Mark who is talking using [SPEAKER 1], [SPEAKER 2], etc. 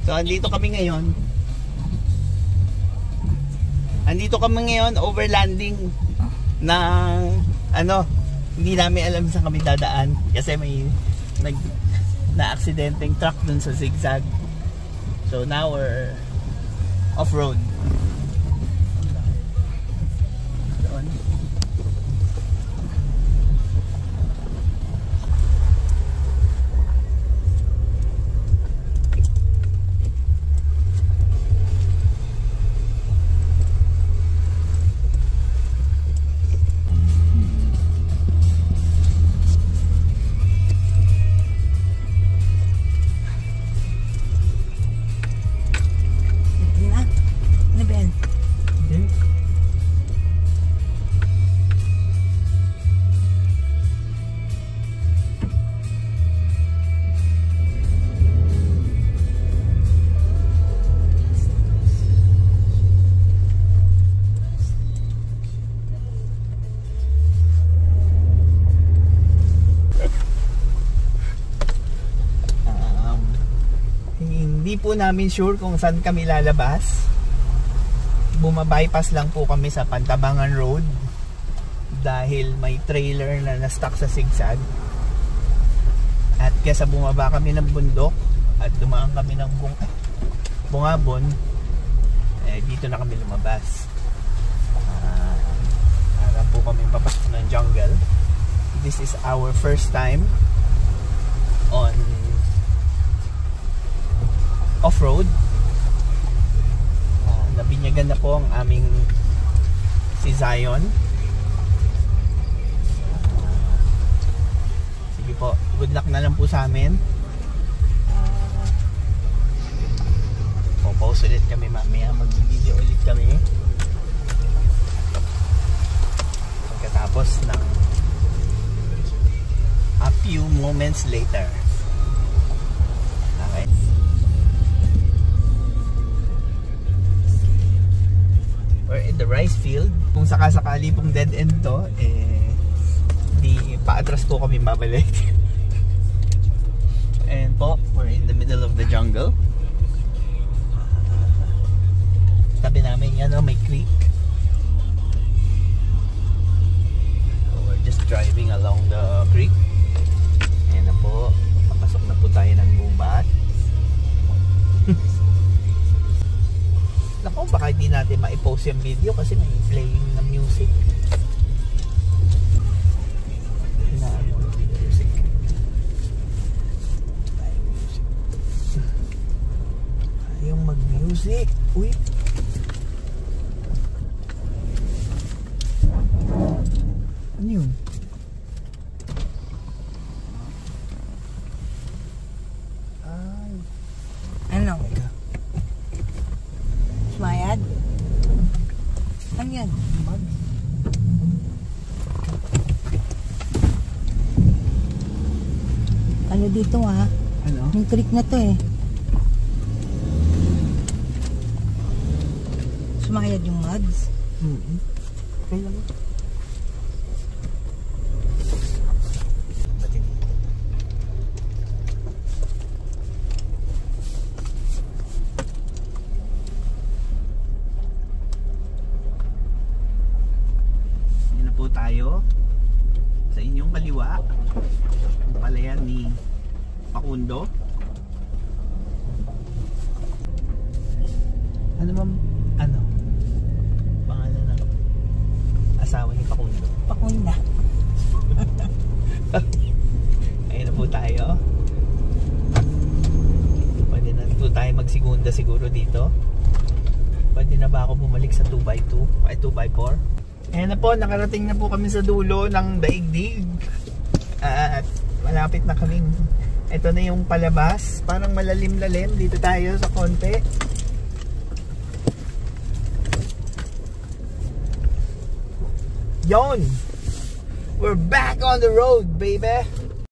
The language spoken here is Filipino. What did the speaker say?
[SPEAKER 1] So, andito kami ngayon. Overlanding ng hindi namin alam saan kami dadaan kasi may na-aksidenteng truck dun sa zigzag. So now we're off-road. Hindi po namin sure kung saan kami lalabas. Bumabypass lang po kami sa Pantabangan Road dahil may trailer na na-stuck sa zigzag. At kesa bumaba kami ng bundok at dumaan kami ng Bungabon, dito na kami lumabas. Harap po kami papasok ng jungle. This is our first time on off-road. Nabinyagan na po ang aming si Zion. Sige po, good luck na lang po sa amin. Pause ulit kami mamaya, mag-video ulit kami pagkatapos ng a few moments later. Okay. We're in the rice field. Kung sakasakali pong dead end to, di paatras po kami babalik. And po, we're in the middle of the jungle. Tabi namin yan, may creek. So we're just driving along the creek. Ayan na po, papasok na po tayo ng gubat. Naku, baka hindi natin ma-post yung video kasi may playing na music. Ayaw mag-music. Uy! Ano yun?
[SPEAKER 2] Ano? Sumayad? Ano yan? Ano dito ha?
[SPEAKER 1] Ano?
[SPEAKER 2] Yung creek na to eh. Sumayad yung muds?
[SPEAKER 1] Okay lang. Tayo sa inyong kaliwa ang palayan ni Pakundo. Ano pangalan ng asawa ni Pakundo?
[SPEAKER 2] Pakunda.
[SPEAKER 1] Ayun na po tayo. Pwede na po tayo magsigunda siguro dito. Pwede na ba ako bumalik sa 2x2 ay 2x4? Ayan na po, nakarating na po kami sa dulo ng daigdig. At malapit na kami. Ito na yung palabas. Parang malalim-lalim. Dito tayo sa konti. Yon! We're back on the road, baby!